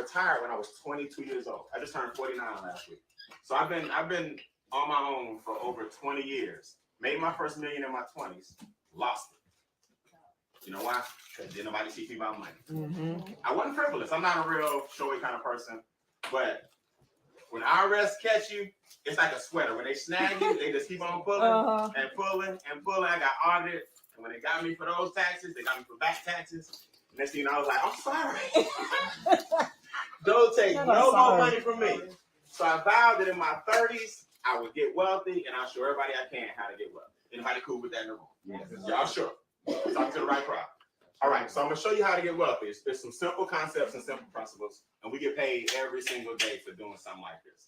retired when I was 22 years old. I just turned 49 last week. So I've been on my own for over 20 years. Made my first million in my 20s, lost it. You know why? Because didn't nobody teach me about money. Mm-hmm. I wasn't frivolous. I'm not a real showy kind of person. But when IRS catch you, it's like a sweater. When they snag you, they just keep on pulling and pulling and pulling. I got audited. And when they got me for those taxes, they got me for back taxes. Next thing you know, I was like, I'm sorry. Don't take no more money from me. So I vowed that in my 30s, I would get wealthy, and I'll show everybody I can how to get wealthy. Anybody cool with that in the room? Yes. Y'all sure? Talk to the right crowd. All right, so I'm going to show you how to get wealthy. There's some simple concepts and simple principles, and we get paid every single day for doing something like this.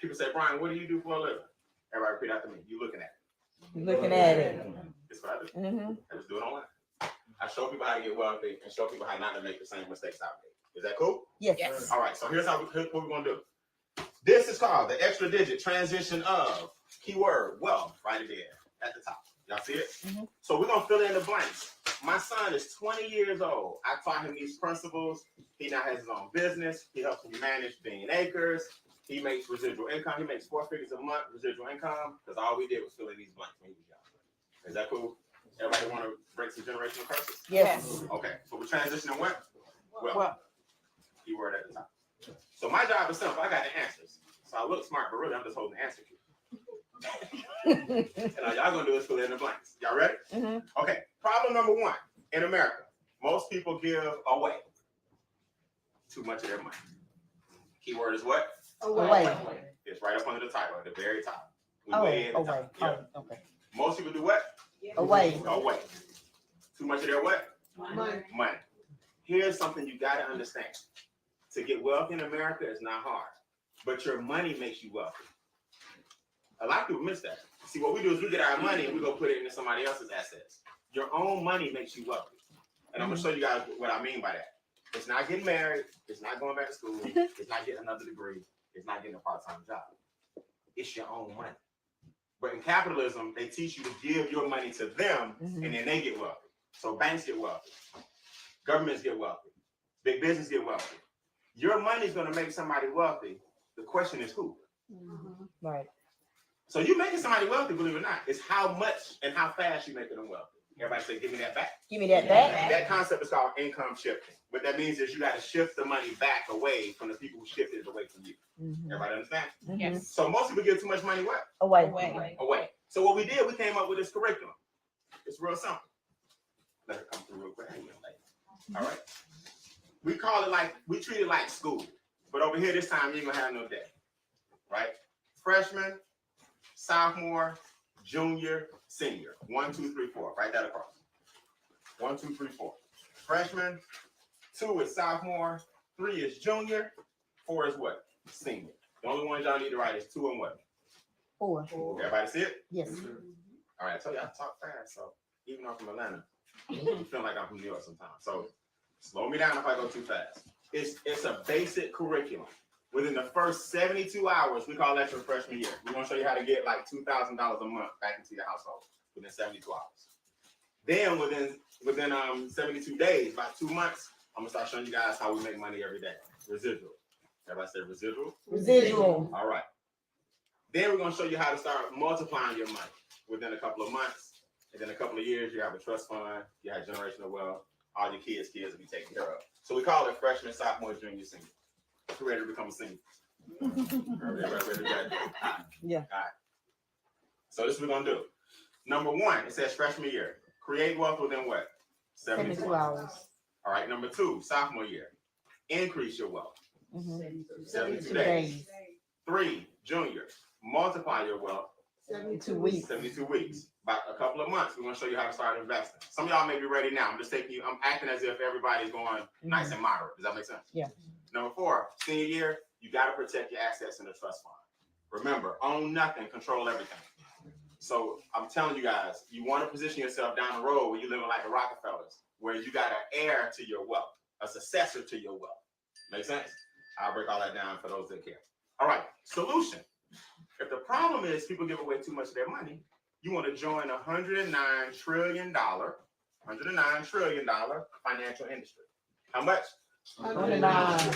People say, Brian, what do you do for a living? Everybody repeat after me. You looking at it. Looking at it. That's what I do. Mm-hmm. I just do it online. I show people how to get wealthy and show people how not to make the same mistakes I made. Is that cool? Yes. All right, so here's what we're going to do. This is called the extra digit transition of keyword wealth right there at the top. Y'all see it? Mm-hmm. So we're going to fill in the blanks. My son is 20 years old. I taught him these principles. He now has his own business. He helps me manage Bean Acres. He makes residual income. He makes 4 figures a month residual income because all we did was fill in these blanks when he was young. Is that cool? Everybody want to break some generational curses? Yes. Okay, so we're transitioning what? Well, keyword at the top. So my job is simple. I got the answers. So I look smart, but really I'm just holding the answer key. And all y'all gonna do is fill in the blanks. Y'all ready? Mm-hmm. Okay, problem number 1. In America, most people give away too much of their money. Keyword is what? Away. It's right up under the title, at the very top. Away. Yeah. Okay. Most people do what? Away. Too much of their what? Money. Here's something you got to understand. To get wealthy in America is not hard, but your money makes you wealthy. A lot of people miss that. See, what we do is we get our money and we go put it into somebody else's assets. Your own money makes you wealthy. And I'm going to show you guys what I mean by that. It's not getting married. It's not going back to school. It's not getting another degree. It's not getting a part-time job. It's your own money. But in capitalism, they teach you to give your money to them, and then they get wealthy. So banks get wealthy. Governments get wealthy. Big business get wealthy. Your money is going to make somebody wealthy. The question is who? Right. So you're making somebody wealthy, believe it or not. It's how much and how fast you're making them wealthy. Everybody say, give me that back. Give me that back. That concept is called income shifting. What that means is you got to shift the money back away from the people who shifted it away from you. Everybody understand? Yes. So most people give too much money what? Away. So what we did, we came up with this curriculum. It's real simple. Let it come through real quick. All right. We treat it like school. But over here this time, you ain't gonna have no day. Right? Freshman, sophomore, junior, senior. 1, 2, 3, 4. Write that across. 1, 2, 3, 4. Freshman, 2 is sophomore, 3 is junior, 4 is what? Senior. The only ones y'all need to write is 2 and what? 4. Everybody see it? Yes. All right, I told you I talk fast, so even though I'm from Atlanta, you feel like I'm from New York sometimes. So slow me down if I go too fast. It's a basic curriculum. Within the first 72 hours, we call that your freshman year. We're gonna show you how to get like $2,000 a month back into your household within 72 hours. Then within 72 days, about 2 months, I'm gonna start showing you guys how we make money every day. Residual. Everybody say residual? Residual. All right. Then we're gonna show you how to start multiplying your money within a couple of months. And then a couple of years, you have a trust fund, you have generational wealth, all your kids will be taken care of. So we call it freshman, sophomore, junior, senior. Who's ready to become a senior? Everybody ready to graduate? Yeah. All right. So this is what we're gonna do. Number 1, it says freshman year. Create wealth within what? 72 hours. All right. Number 2, sophomore year. Increase your wealth. 72 days. 3, junior. Multiply your wealth. 72 weeks. 72 weeks. About a couple of months, we're going to show you how to start investing. Some of y'all may be ready now. I'm acting as if everybody's going nice and moderate. Does that make sense? Yeah. Number 4, senior year, you got to protect your assets in the trust fund. Remember, own nothing, control everything. So I'm telling you guys, you want to position yourself down the road where you're living like the Rockefellers, where you got an heir to your wealth, a successor to your wealth. Make sense? I'll break all that down for those that care. All right, solution. If the problem is people give away too much of their money, you want to join $109 trillion financial industry. How much? 109.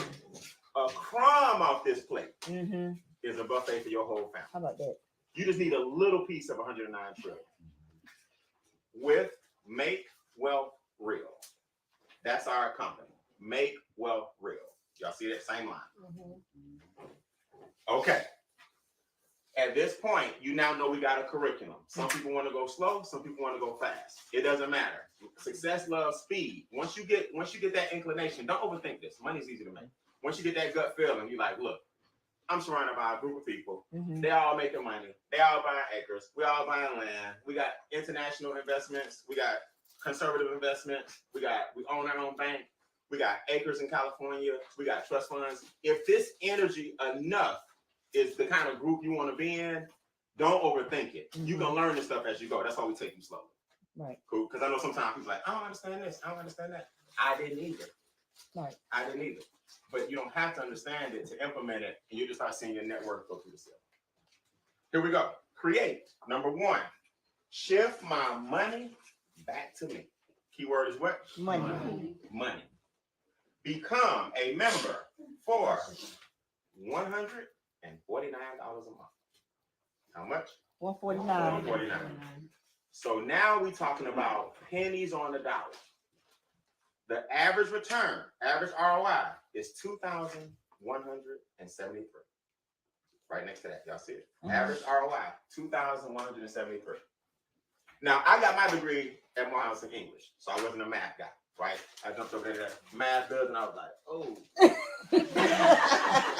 a crumb off this plate Mm-hmm. is a buffet for your whole family. How about that? You just need a little piece of 109 trillion with Make Wealth Real. That's our company. Make Wealth Real. Y'all see that same line? Okay. At this point, you now know we got a curriculum. Some people want to go slow, some people want to go fast. It doesn't matter. Success loves speed. Once you get that inclination, don't overthink this. Money's easy to make. Once you get that gut feeling, you're like, look, I'm surrounded by a group of people. Mm-hmm. They all making money. They all buying acres. We all buying land. We got international investments. We got conservative investments. We own our own bank. We got acres in California. We got trust funds. If this energy enough is the kind of group you want to be in, don't overthink it. You can learn this stuff as you go. That's why we take you slowly. Right. Cool. Because I know sometimes people like, I don't understand this. I don't understand that. I didn't either. Right. I didn't either. But you don't have to understand it to implement it, and you just start seeing your network go through the ceiling. Here we go. Create. Number 1, shift my money back to me. Keyword is what? Money. Money. Become a member for $149 a month. How much? 149. $149. So now we're talking about pennies on the dollar. The average return, average ROI is 2,173. Right next to that, y'all see it. Average ROI, 2,173. Now, I got my degree at Morehouse in English, so I wasn't a math guy, right? I jumped over there to that math building, and I was like, oh.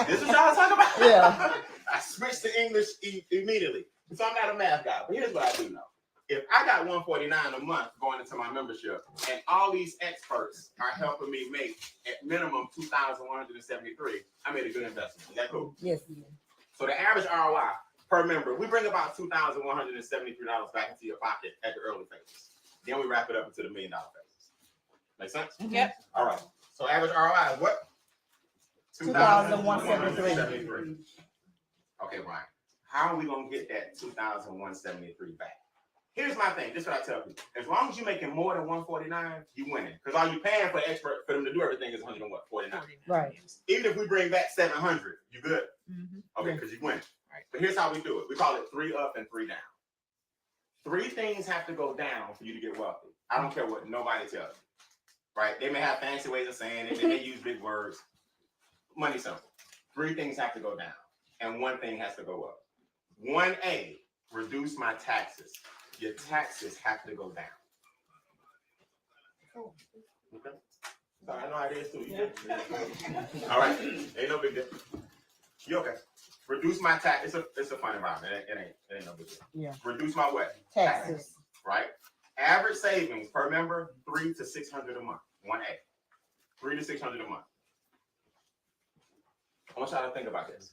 This is what y'all talking about? Yeah. I switched to English immediately. So I'm not a math guy, but here's what I do know. If I got $149 a month going into my membership, and all these experts are helping me make at minimum 2,173, I made a good investment. Is that cool? Yes. So the average ROI per member, we bring about $2,173 back into your pocket at the early phases. Then we wrap it up into the $1 million phases. Make sense? Yep. All right. So average ROI is what? 2,173. Okay, Brian. How are we gonna get that 2,173 back? Here's my thing. This is what I tell people. As long as you're making more than 149, you winning. Because all you're paying for expert for them to do everything is 149. Right. Even if we bring back 700, you good? Mhm. Okay, because you win. Right. But here's how we do it. We call it 3 up and 3 down. 3 things have to go down for you to get wealthy. I don't care what nobody tells you. Right? They may have fancy ways of saying it. They may use big words. Money simple. 3 things have to go down, and 1 thing has to go up. 1A, reduce my taxes. Your taxes have to go down. Okay. So I know how it is too. All right. Ain't no big deal. You okay? Reduce my tax. It's a fun environment. It ain't no big deal. Yeah. Reduce my what? Taxes. Right. Average savings per member, $300 to $600 a month. 1A. $300 to $600 a month. I want y'all to think about this.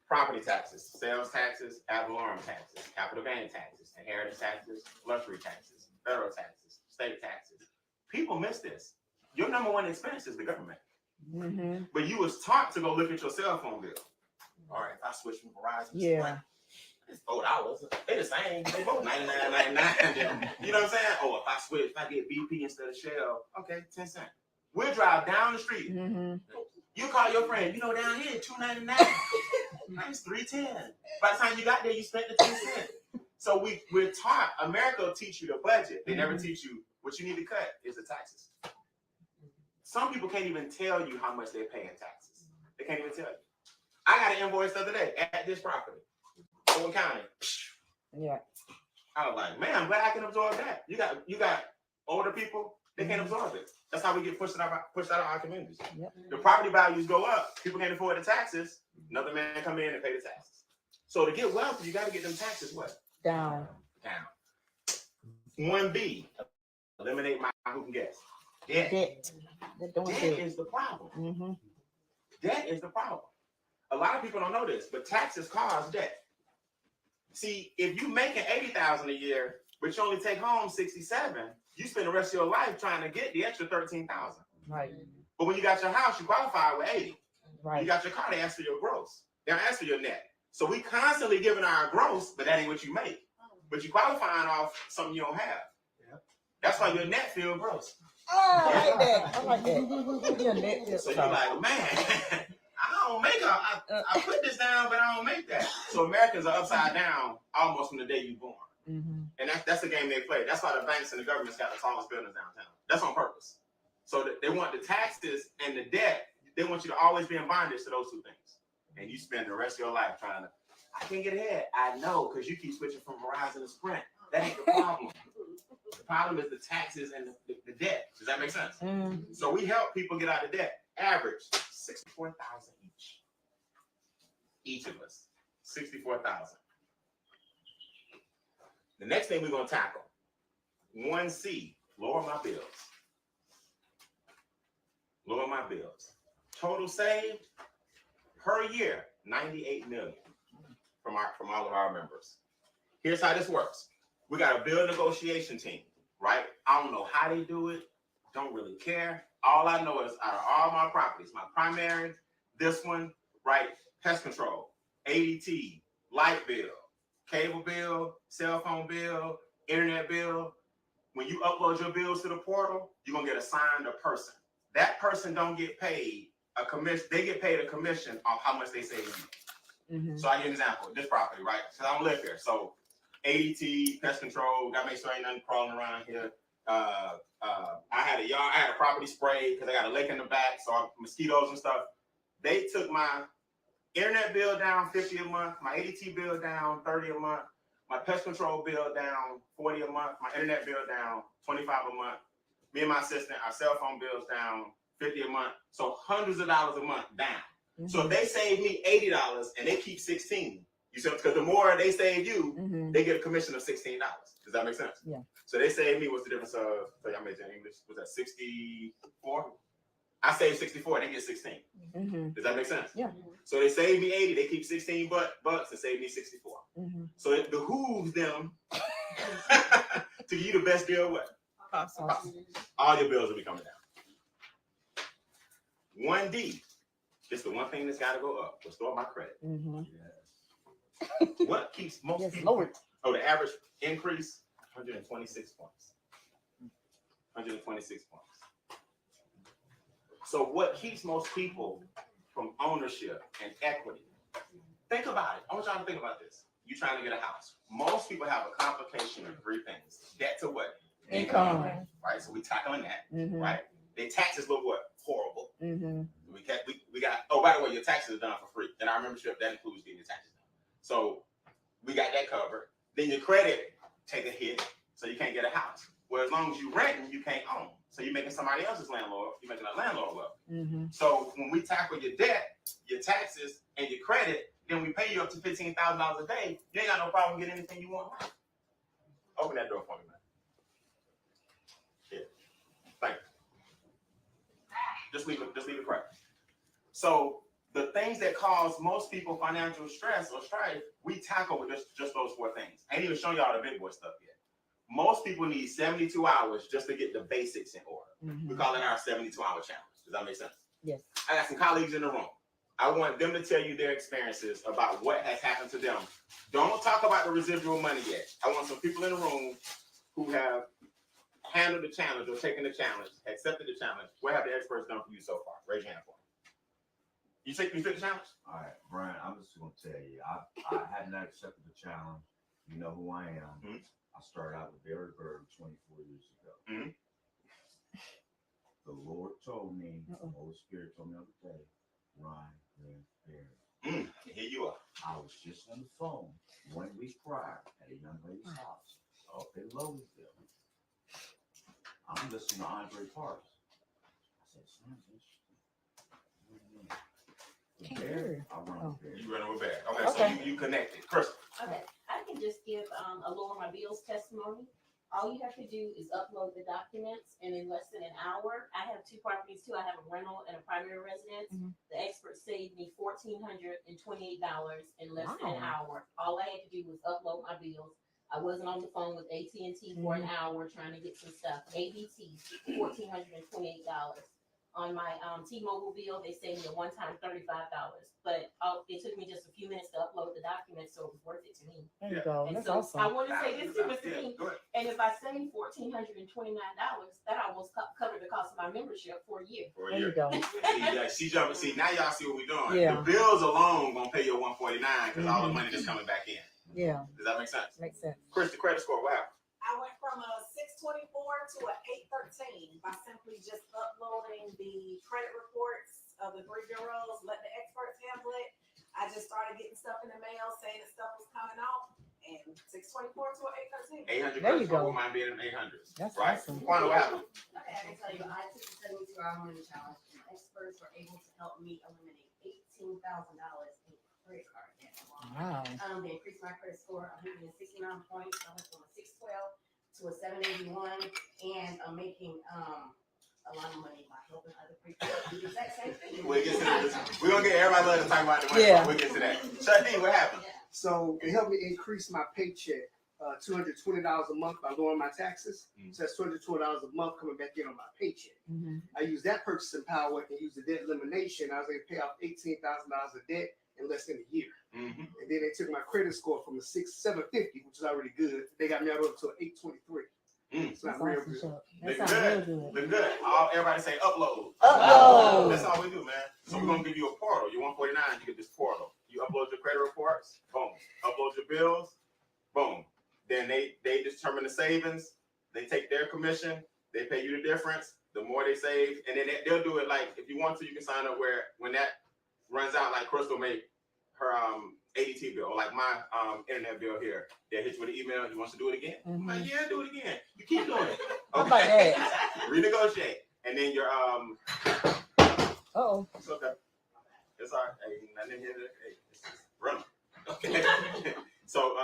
Property taxes, sales taxes, ad valorem taxes, capital gain taxes, inheritance taxes, luxury taxes, federal taxes, state taxes. People miss this. Your number 1 expense is the government. Mm-hmm. But you was taught to go look at your cell phone bill. All right, if I switch from Verizon to Sprint, it's $4. They the same. They both $99.99. You know what I'm saying? Oh, if I get BP instead of Shell, okay, 10 cents. We'll drive down the street. Mm-hmm. You call your friend, you know, down here, $2.99. It's $3.10. By the time you got there, you spent the 10 cents. So we're taught, America will teach you to budget. They never teach you what you need to cut is the taxes. Some people can't even tell you how much they pay in taxes. They can't even tell you. I got an invoice the other day at this property, Owen County. Yeah. I was like, man, I'm glad I can absorb that. You got older people, they can't absorb it. That's how we get pushed out of our communities. Yep. The property values go up. People can't afford the taxes. Another man come in and pay the taxes. So to get wealthy, you got to get them taxes what? Down. 1B, eliminate my who can guess. Debt. Debt. Debt is the problem. Mm-hmm. Debt is the problem. A lot of people don't know this, but taxes cause debt. See, if you making $80,000 a year, but you only take home $67,000, you spend the rest of your life trying to get the extra $13,000. Right. But when you got your house, you qualify with $80,000. Right. You got your car, they ask for your gross. They don't ask for your net. So we constantly giving our gross, but that ain't what you make. But you qualifying off something you don't have. Yep. That's why your net feel gross. Oh, I like that. I like that. Your net is so you're like, man, don't make I put this down, but I don't make that. So Americans are upside down almost from the day you're born. Mm-hmm. And that's the game they play. That's why the banks and the government's got the tallest buildings downtown. That's on purpose. So they want the taxes and the debt. They want you to always be in bondage to those two things. And you spend the rest of your life trying to, I can't get ahead. I know, because you keep switching from Verizon to Sprint. That ain't the problem. The problem is the taxes and the debt. Does that make sense? Mm-hmm. So we help people get out of debt. Average $64,000 each. Each of us, $64,000. The next thing we're gonna tackle, 1C, lower my bills. Lower my bills. Total saved per year, $98 million from all of our members. Here's how this works. We got a bill negotiation team, right? I don't know how they do it. Don't really care. All I know is out of all my properties, my primary, this one, right? Pest control, ADT, light bill, cable bill, cell phone bill, internet bill. When you upload your bills to the portal, you're gonna get assigned a person. That person don't get paid a commission. They get paid a commission on how much they save you. Mm-hmm. So I give you an example. This property, right? Because I don't live here. So ADT, pest control, gotta make sure ain't nothing crawling around here. I had a yard, I had a property spray because I got a lake in the back, so mosquitoes and stuff. They took my internet bill down $50 a month, my ADT bill down $30 a month, my pest control bill down $40 a month, my internet bill down $25 a month. Me and my assistant, our cell phone bills down $50 a month. So hundreds of dollars a month down. Mm-hmm. So if they save me $80 and they keep $16, you see, because the more they save you, mm-hmm. they get a commission of $16. Does that make sense? Yeah. So they saved me, what's the difference of, so y'all major in English, was that 64? I saved 64 and they get 16. Mm-hmm. Does that make sense? Yeah. So they save me 80, they keep 16 bucks and save me 64. Mm-hmm. So it behooves them to give you the best deal what? Awesome. All your bills will be coming down. 1D, it's the one thing that's got to go up. Restore my credit. Mm-hmm. Yes. What keeps most people? Lord. Oh, the average increase, 126 points. 126 points. So what keeps most people from ownership and equity? Think about it. I want y'all to think about this. You're trying to get a house. Most people have a complication of three things. Debt to what? Income. Right? So we tackling that. Mm-hmm. Right? Their taxes look what? Horrible. Mm-hmm. We got, oh, by the way, your taxes are done for free. And our membership, that includes getting your taxes done. So we got that covered. Then your credit take a hit, so you can't get a house. Well, as long as you renting, you can't own. So you're making somebody else's landlord, you're making a landlord wealth. Mm-hmm. So when we tackle your debt, your taxes, and your credit, then we pay you up to $15,000 a day. You ain't got no problem getting anything you want. Open that door for me, man. Yeah. Thank you. Just leave it correct. So the things that cause most people financial stress or strife, we tackle with just those four things. I ain't even shown y'all the big boy stuff yet. Most people need 72 hours just to get the basics in order. Mm-hmm. We call it our 72-hour challenge. Does that make sense? Yes. I got some colleagues in the room. I want them to tell you their experiences about what has happened to them. Don't talk about the residual money yet. I want some people in the room who have handled the challenge or taken the challenge, accepted the challenge. What have the experts done for you so far? Raise your hand for me. You took the challenge? All right, Brian, I'm just going to tell you, I had not accepted the challenge. You know who I am. Mm-hmm. I started out with Barry Bird 24 years ago. Mm-hmm. The Lord told me, the Holy Spirit told me the other day, Ryan, Barry. Here you are. I was just on the phone 1 week prior at a young lady's house up in Loganville. I'm listening to Andre Parks. I said, sounds interesting. Barry, I run with Barry. You run with Barry. Okay, so you connected. Chris. Okay, I can just give a lower my bills testimony. All you have to do is upload the documents, and in less than an hour, I have two properties too. I have a rental and a primary residence. Mm-hmm. The expert saved me $1,428 in less than an hour. All I had to do was upload my bills. I wasn't on the phone with AT&T for an hour trying to get some stuff. ADT, $1,428. on my T-Mobile bill, they saved me a one-time $35. But it took me just a few minutes to upload the documents, so it was worth it to me. There you Yeah. go. And That's so I awesome. want to say this too, Mr. Yeah, King. go ahead. And if I save $1,429, that almost covered the cost of my membership for a year. For a There year. you go. See, jumping. See, now y'all see what we're doing. Yeah. The bills alone gonna pay your 149 because all the money that's coming back in. Yeah, Does that make sense? makes sense. Chris, the credit score, what happened? I went from a 624 to a 813 by simply just uploading the credit reports of the 3 bureaus, let the experts handle it. I just started getting stuff in the mail saying that stuff was coming out, and 624 to a 813. 800 There credit you score, go. we might be in the 800s. That's right? awesome. Quando, what happened? Okay, I can tell you, I took the 72-hour morning challenge, and experts were able to help me eliminate $18,000 in credit card debt. Wow. They increased my credit score 169 points. I went from a 612 to a 781, and I'm making a lot of money by helping other people do the exact same thing. We'll get to that. We're gonna get everybody love to talk about the money. Yeah. We'll get to that. Shaheen, what happened? Yeah. So it helped me increase my paycheck, $220 a month by lowering my taxes. So that's $220 a month coming back in on my paycheck. Mm-hmm. I used that purchasing power and used the debt elimination. I was able to pay off $18,000 of debt in less than a year. Mm-hmm. And then they took my credit score from a 750, which is already good. They got me out up to an 823. It's That's not real awesome. good. Chuck. That Look sounds good. real good. Look good. Everybody say upload. Upload. That's all we do, man. So we're gonna give you a portal. You're 149, you get this portal. You upload your credit reports, boom. Upload your bills, boom. Then they determine the savings. They take their commission. They pay you the difference. The more they save, and then they'll do it like if you want to, you can sign up where when that runs out, like Crystal made her ADT bill, or like my internet bill here. They hit you with an email. You want to do it again? I'm like, yeah, do it again. You keep doing it. How about that? Renegotiate, and then your Oh, It's okay. It's all right. Hey, nothing here. Hey, it's just running. Okay. So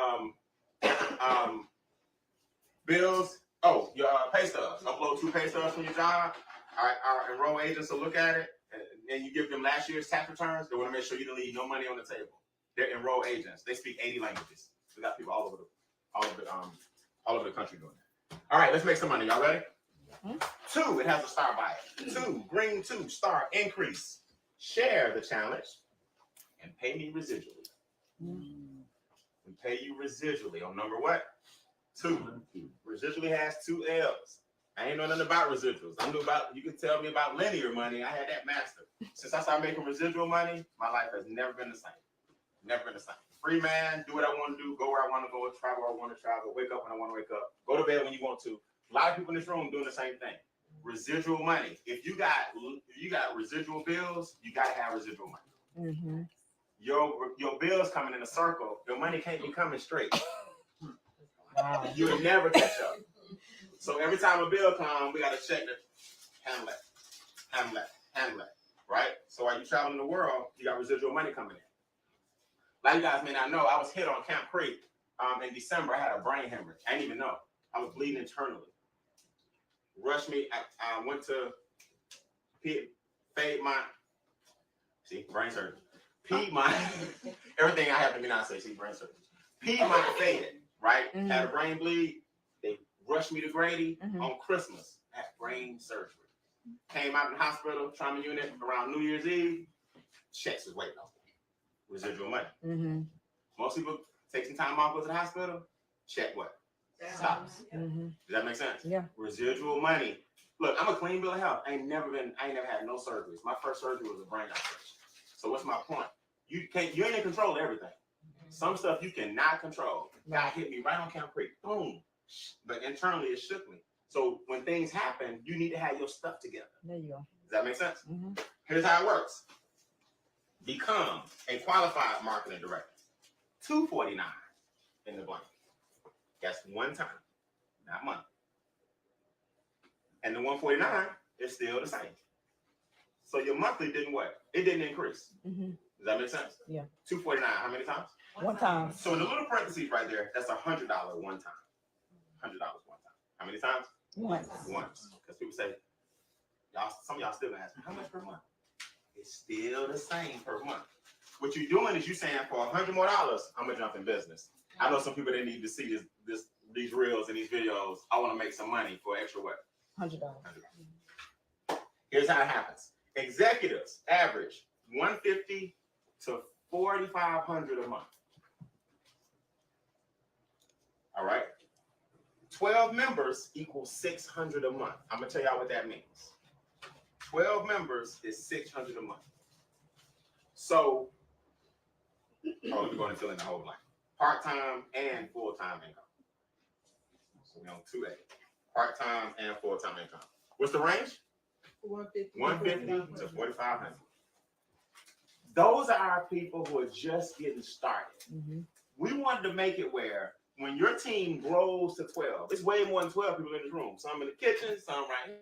bills. Oh, your pay stubs. Upload 2 pay stubs from your job. Our enroll agents will look at it, and then you give them last year's tax returns. They want to make sure you don't leave no money on the table. They're enroll agents. They speak 80 languages. We got people all over the country doing that. All right, let's make some money. Y'all ready? 2, it has a star by it. 2, green 2, star increase. Share the challenge and pay me residually. We pay you residually on number what? 2. Residually has 2 L's. I ain't know nothing about residuals. I knew about, you can tell me about linear money. I had that mastered. Since I started making residual money, my life has never been the same. Never been the same. Free man, do what I want to do, go where I want to go, travel where I want to travel, wake up when I want to wake up, go to bed when you want to. A lot of people in this room doing the same thing. Residual money. If you got residual bills, you gotta have residual money. mm-hmm. Your bills coming in a circle. Your money can't be coming straight. Wow. You would never catch up. So every time a bill comes, we gotta check the handle it, right? So while you traveling the world, you got residual money coming in. Like you guys may not know, I was hit on Camp Creek in December. I had a brain hemorrhage. I didn't even know. I was bleeding internally. Rushed me. I went to brain surgery. Piedmont. Everything I have to be not say, brain surgery. Piedmont faded, right? Mhm. Had a brain bleed. They rushed me to Grady Mhm. on Christmas. Had brain surgery. Came out in the hospital, trauma unit around New Year's Eve. Checks was waiting on me. Residual money. Mm-hmm. Most people take some time off, go to the hospital. Check what? Stops. Mm-hmm. Does that make sense? Yeah. Residual money. Look, I'm a clean bill of health. I ain't never had no surgeries. My first surgery was a brain operation. So what's my point? You ain't in control of everything. Some stuff you cannot control. God hit me right on Camp Creek. Boom. But internally it shook me. So when things happen, you need to have your stuff together. There you go. Does that make sense? Mm-hmm. Here's how it works. Become a qualified marketing director. $249 in the blank. That's one time, not money. And the 149 is still the same. So your monthly didn't what? It didn't increase. Mm-hmm. Does that make sense? Yeah. 249. How many times? One time. So in the little parentheses right there, that's $100 one time. $100 one time. How many times? Once. Once. Because people say, some of y'all still gonna ask me, how much per month? It's still the same per month. What you're doing is you saying for $100 more, I'm gonna jump in business. I know some people that need to see these reels and these videos. I want to make some money for extra what? $100. Here's how it happens. Executives average $150 to $4,500 a month. All right. 12 members equals $600 a month. I'm gonna tell y'all what that means. 12 members is $600 a month. So, let me go and fill in the whole blank. Part-time and full-time income. So we on 2A. Part-time and full-time income. What's the range? 150 to 4,500. Those are our people who are just getting started. Mhm. We wanted to make it where when your team grows to 12, it's way more than 12 people in this room. Some in the kitchen, some right here.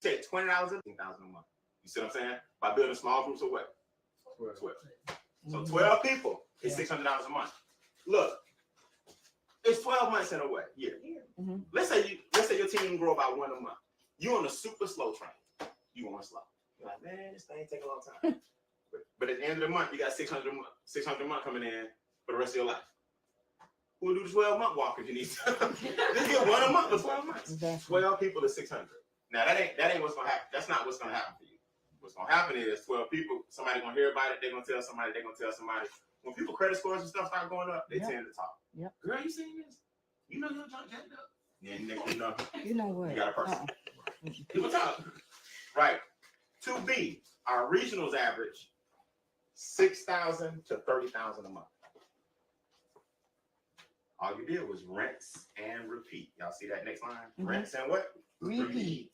Take $20 $10,000 a month. You see what I'm saying? By building small groups of what? 12. So 12 people is $600 a month. Look, it's 12 months in a way. Yeah. Mhm. Let's say your team grow about one a month. You on a super slow train. You going slow. You're like, man, this thing take a long time. but at the end of the month, you got $600 a month coming in for the rest of your life. Who will do the 12-month walk if you need to? Just get one a month for 12 months. Exactly. 12 people to 600. Now that ain't what's gonna happen. That's not what's gonna happen for you. What's gonna happen is 12 people, somebody gonna hear about it, they're gonna tell somebody, they're gonna tell somebody. When people credit scores and stuff start going up, they Yep. tend to talk. Yep. Girl, you seen this? You know your junk jacked up. Then next thing you know, You know what? you got a person. Uh-uh. People talk. Right. 2B, our regionals average $6,000 to $30,000 a month. All you did was rinse and repeat. Y'all see that next line? Mhm. Rinse and what? Repeat.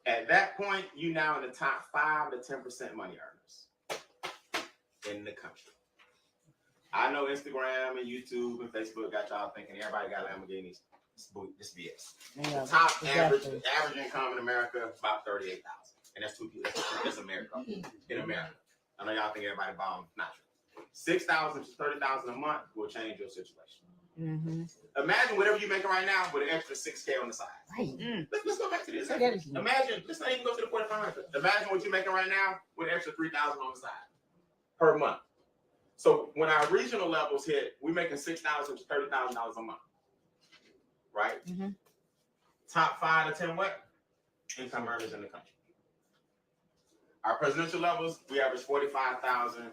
At that point, you now in the top 5 to 10% money earners in the country. I know Instagram and YouTube and Facebook got y'all thinking everybody got Lamborghinis. This BS. Yeah, The top exactly. average income in America is about 38,000, and that's two people. That's America. In America, I know y'all think everybody bomb. Not true. 6,000 to 30,000 a month will change your situation. Mm-hmm. Imagine whatever you're making right now with an extra 6K on the side. Right. Let's go back to this. Say that again. Imagine, let's not even go to the 4,500. Imagine what you're making right now with an extra 3,000 on the side per month. So when our regional levels hit, we're making $6,000 to $30,000 a month, right? Mm-hmm. Top 5 to 10 what? Income earners in the country. Our presidential levels, we average 45,000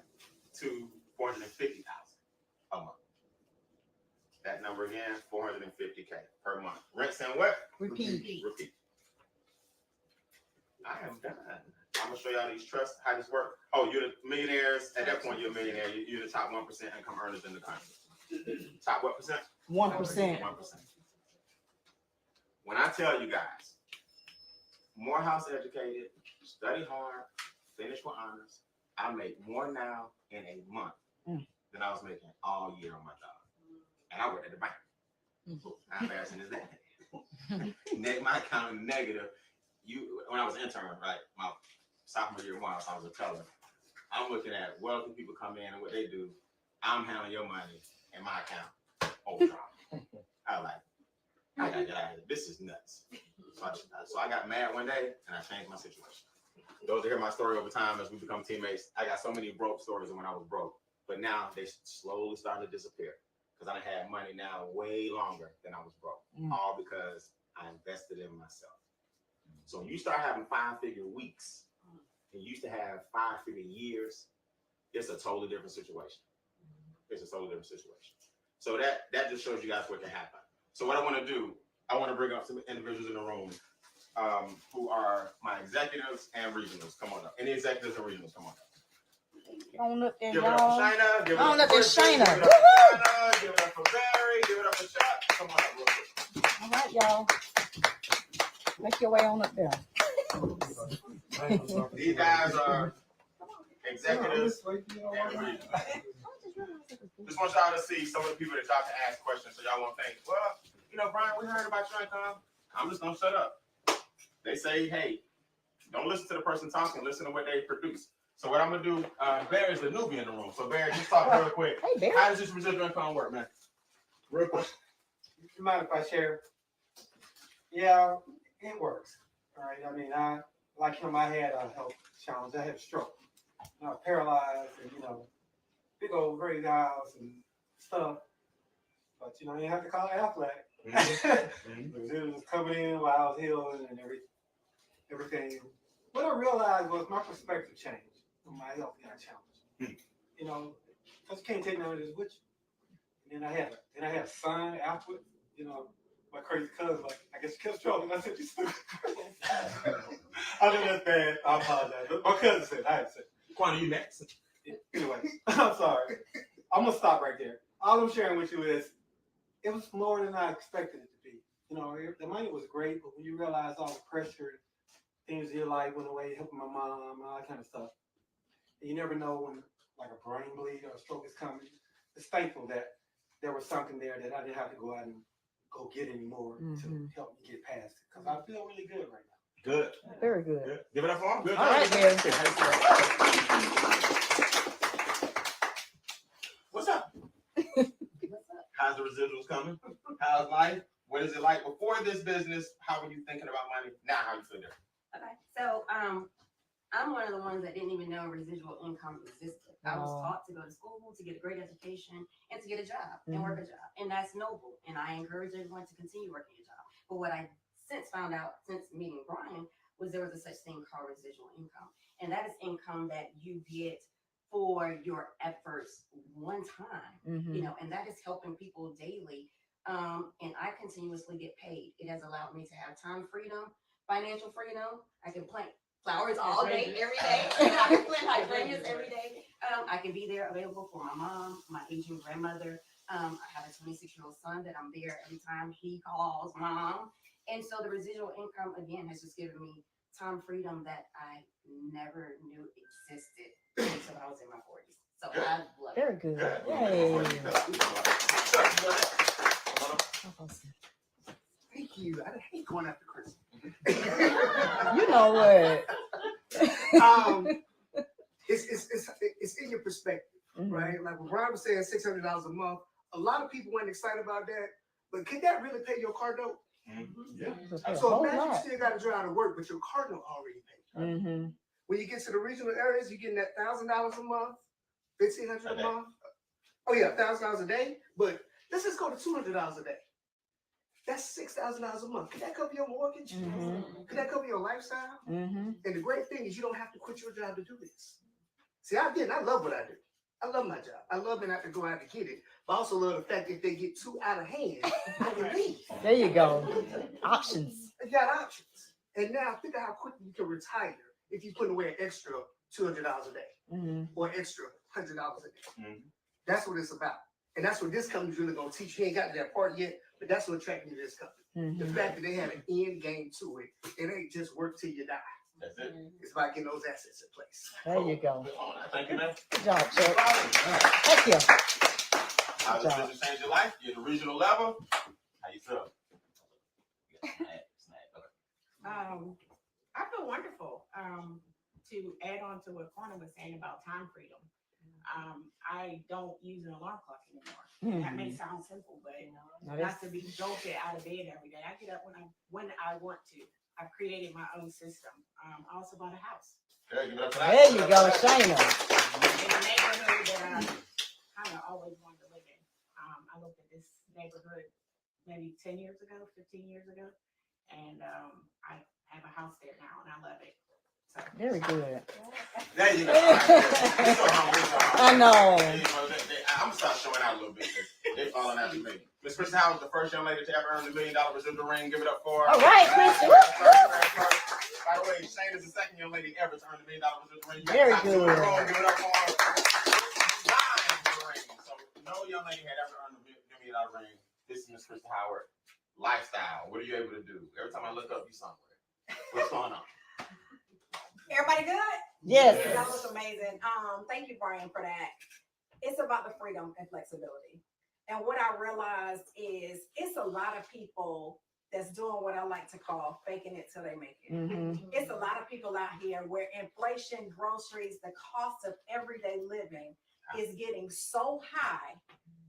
to 450,000 a month. That number again, 450K per month. Rinse and what? Repeat. Repeat. I am done. I'm gonna show y'all these trusts, how this works. Oh, you're the millionaires. At that point, you're a millionaire. You're the top 1% income earners in the country. Top what percent? 1%. 1%. When I tell you guys, Morehouse educated, study hard, finish with honors, I make more now in a month than I was making all year on my job. And I worked at the bank. How embarrassing is that? My account negative. When I was an intern, right? My sophomore year one, I was a teller. I'm looking at wealthy people come in and what they do. I'm handling your money in my account. Overdraft. I was like, I gotta get out of here. This is nuts. So I got mad one day and I changed my situation. Those that hear my story over time as we become teammates, I got so many broke stories of when I was broke. But now they slowly starting to disappear. Because I had money now way longer than I was broke. All because I invested in myself. So when you start having 5-figure weeks, and you used to have 5-figure years, it's a totally different situation. It's a totally different situation. So that just shows you guys what can happen. So what I want to do, I want to bring up some individuals in the room who are my executives and regionals. Come on up. Any executives and regionals, come on up. On up there, Give it up y'all. for Shayna. Give it On up up for there, Kristen, Shayna. Give it up for Shayna. Give it up for Barry. Give it up for Chuck. Come on up real quick. All right, y'all. Make your way on up there. These guys are executives and regionals. Just want y'all to see some of the people that y'all can ask questions so y'all won't think, well, Brian, we heard about your income. I'm just gonna shut up. They say, hey, don't listen to the person talking, listen to what they produce. So what I'm gonna do, Barry is the newbie in the room. So Barry, just talk real quick. Hey, Barry. How does this residual income work, man? Real quick. You mind if I share? Yeah, it works. All right. I mean, like him, I had a health challenge. I had a stroke. I was paralyzed and, big old great eyes and stuff. But, you didn't have to call it athletic. Because it was coming in while I was healing and everything. What I realized was my perspective changed when my health got challenged. Because you can't take none of this with you. And then I had a son, Alfred, my crazy cousin, like, I guess you killed stroke. I said, you stupid. I know that's bad. I apologize. But my cousin said, I had to say. Quanta, you next. Anyway, I'm sorry. I'm going to stop right there. All I'm sharing with you is it was more than I expected it to be. The money was great, but when you realize all the pressure, things in your life went away, helping my mom, all that kind of stuff. And you never know when, like, a brain bleed or a stroke is coming. Just thankful that there was something there that I didn't have to go out and go get anymore to help me get past it. Because I feel really good right now. Good. Very good. Good. Give it up for him. Good. All right, Barry. What's up? How's the residuals coming? How's life? What is it like before this business? How were you thinking about money? Now, how you feel different? Okay, so I'm one of the ones that didn't even know residual income existed. I was taught to go to school, to get a great education, and to get a job and work a job. And that's noble. And I encourage everyone to continue working a job. But what I since found out since meeting Brian was there was a such thing called residual income. And that is income that you get for your efforts one time, and that is helping people daily. And I continuously get paid. It has allowed me to have time freedom, financial freedom. I can plant flowers all day, every day. I can plant hydrangeas every day. I can be there available for my mom, my aging grandmother. I have a 26-year-old son that I'm there every time he calls mom. And so the residual income, again, has just given me time freedom that I never knew existed until I was in my 40s. So I love it. Very good. Thank you. I hate going after Chris. You know what? It's in your perspective, right? Like when Brian was saying $600 a month, a lot of people weren't excited about that. But can that really pay your car note? Yeah. So imagine you still got to drive to work, but your car note already paid. When you get to the regional areas, you're getting that $1,000 a month, $1,500 a month. Oh yeah, $1,000 a day. But let's just go to $200 a day. That's $6,000 a month. Can that cover your mortgage? Can that cover your lifestyle? And the great thing is you don't have to quit your job to do this. See, I love what I do. I love my job. I love being able to go out and get it. But I also love the fact that if they get too out of hand, I can leave. There you go. Options. You got options. And now think of how quickly you can retire if you put away an extra $200 a day or extra $100 a day. That's what it's about. And that's what this company's really going to teach you. He ain't got to that part yet, but that's what attracted me to this company. The fact that they have an end game to it. It ain't just work till you die. That's it. It's about getting those assets in place. There you go. Thank you, man. Good job, Chuck. Thank you. How does business change your life? You're at the regional level. How you feel? I feel wonderful. To add on to what Quanta was saying about time freedom, I don't use an alarm clock anymore. That may sound simple, but not to be jolted out of bed every day. I get up when I want to. I've created my own system. I also bought a house There you go, Shayna. in a neighborhood that I kind of always wanted to live in. I looked at this neighborhood maybe 10 years ago, 15 years ago, and I have a house there now, and I love it. So. Very good. There you go. I know. I'm gonna start showing out a little bit. They're falling after me. Miss Kristen Howard, the first young lady to ever earn $1 million residual ring. Give it up for her. All right, Kristen. By the way, Shane is the second young lady ever to earn $1 million residual ring. Very good. Give it up for her. 9 rings. So no young lady had ever earned $1 million ring. This is Miss Kristen Howard. Lifestyle. What are you able to do? Every time I look up, you somewhere. What's going on? Everybody good? Yes. That was amazing. Thank you, Brian, for that. It's about the freedom and flexibility. And what I realized is it's a lot of people that's doing what I like to call faking it till they make it. Mm-hmm. It's a lot of people out here where inflation, groceries, the cost of everyday living is getting so high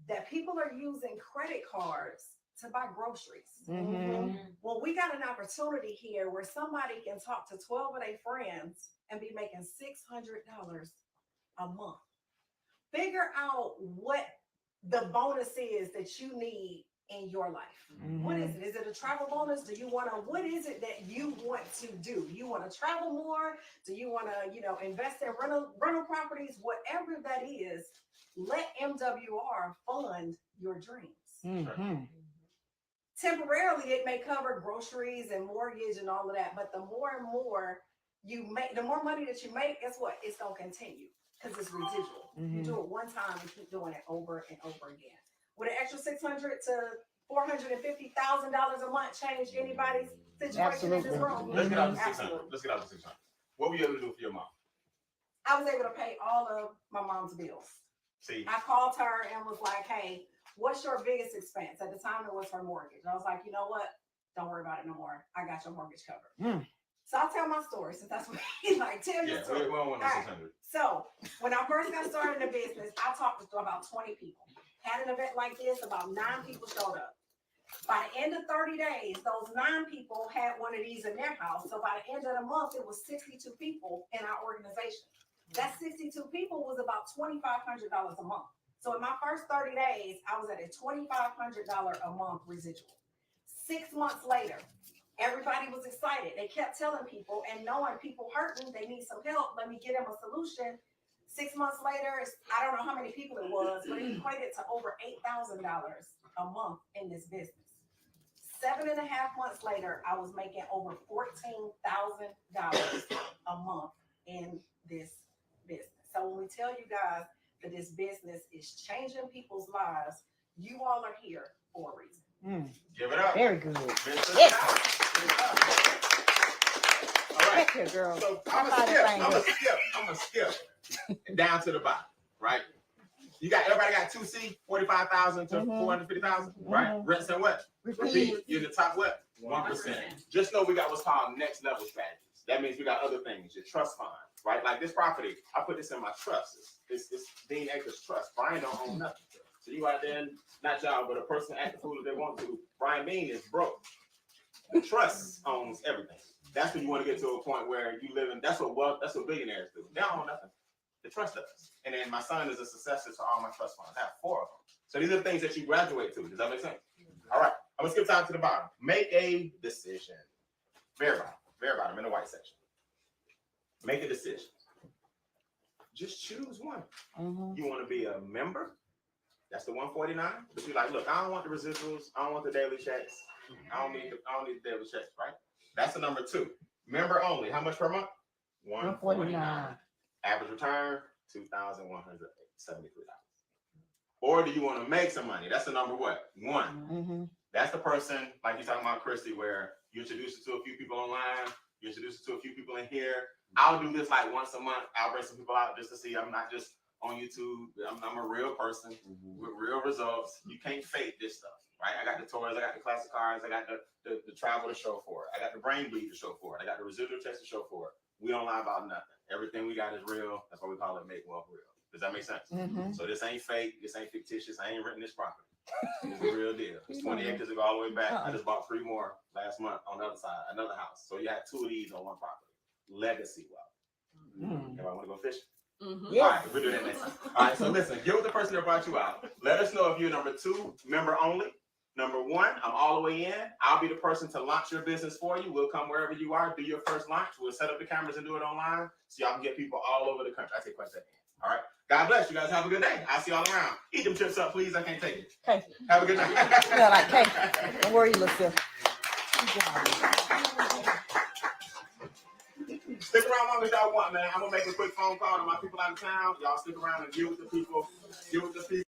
that people are using credit cards to buy groceries. Mm-hmm. Well, we got an opportunity here where somebody can talk to 12 of their friends and be making $600 a month. Figure out what the bonus is that you need in your life. What is it? Is it a travel bonus? Do you want to, what is it that you want to do? You want to travel more? Do you want to, invest in rental properties? Whatever that is, let MWR fund your dreams. Mm-hmm. Temporarily, it may cover groceries and mortgage and all of that, but the more and more you make, the more money that you make, guess what? It's going to continue because it's residual. You do it one time and keep doing it over and over again. Would an extra $600,000 to $450,000 a month change anybody's situation in this room? Let's get out the 600. Absolutely. Let's get out the 600. What were you able to do for your mom? I was able to pay all of my mom's bills. See, I called her and was like, hey, what's your biggest expense? At the time, it was her mortgage. I was like, you know what? Don't worry about it no more. I got your mortgage covered. So I'll tell my story since that's what he like. Tell your yeah, story. we don't want no All right. 600. So when I first got started in the business, I talked to about 20 people. Had an event like this, about 9 people showed up. By the end of 30 days, those 9 people had one of these in their house. So by the end of the month, it was 62 people in our organization. That 62 people was about $2,500 a month. So in my first 30 days, I was at a $2,500 a month residual. 6 months later, everybody was excited. They kept telling people and knowing people hurting, they need some help. Let me get them a solution. 6 months later, I don't know how many people it was, but it equated to over $8,000 a month in this business. 7.5 months later, I was making over $14,000 a month in this business. So when we tell you guys that this business is changing people's lives, you all are here for a reason. Give it up. Very good. Yes. All right. Heck yeah, girl. So I'm gonna skip down to the bottom, right? You got everybody got 2C, 45,000 to 450,000, right? Rents and what? Repeat. You're in the top what? 1%. Just know we got what's called next level strategies. That means we got other things, your trust fund, right? Like this property, I put this in my trust. It's Dean Acres Trust. Brian don't own nothing. So you out there, not y'all, but a person act the fool if they want to. Brian Bean is broke. The trust owns everything. That's when you want to get to a point where you live in, that's what billionaires do. They don't own nothing. The trust does. And then my son is a successor to all my trust funds. I have 4 of them. So these are the things that you graduate to. Does that make sense? All right. I'm going to skip down to the bottom. Make a decision. Very bottom in the white section. Make a decision. Just choose one. You want to be a member? That's the 149. But you're like, look, I don't want the residuals. I don't want the daily checks. I don't need the daily checks, right? That's the number 2. Member only. How much per month? $149. Average return, $2,173. Or do you want to make some money? That's the number what? 1. That's the person, like you're talking about Christy, where you introduce it to a few people online, you introduce it to a few people in here. I'll do this like once a month. I'll bring some people out just to see I'm not just on YouTube. I'm a real person with real results. You can't fake this stuff, right? I got the toys, I got the classic cars, I got the travel to show for it. I got the brain bleed to show for it. I got the residual checks to show for it. We don't lie about nothing. Everything we got is real. That's why we call it Make Wealth Real. Does that make sense? So this ain't fake. This ain't fictitious. I ain't renting this property. It's the real deal. It's 20 acres to go all the way back. I just bought 3 more last month on the other side, another house. So you have 2 of these on one property. Legacy wealth. Everybody want to go fishing? Yes. All right, we'll do that next time. All right, so listen, get with the person that brought you out. Let us know if you're number 2, member only. Number 1, I'm all the way in. I'll be the person to launch your business for you. We'll come wherever you are, do your first launch. We'll set up the cameras and do it online so y'all can get people all over the country. I take questions at the end. All right. God bless you guys. Have a good day. I'll see y'all around. Eat them chips up, please. I can't take it. Okay. Have a good night. Yeah, like cake. Don't worry, little sis. Good job. Stick around long as y'all want, man. I'm gonna make a quick phone call to my people out of town. Y'all stick around and deal with the people. Deal with the people.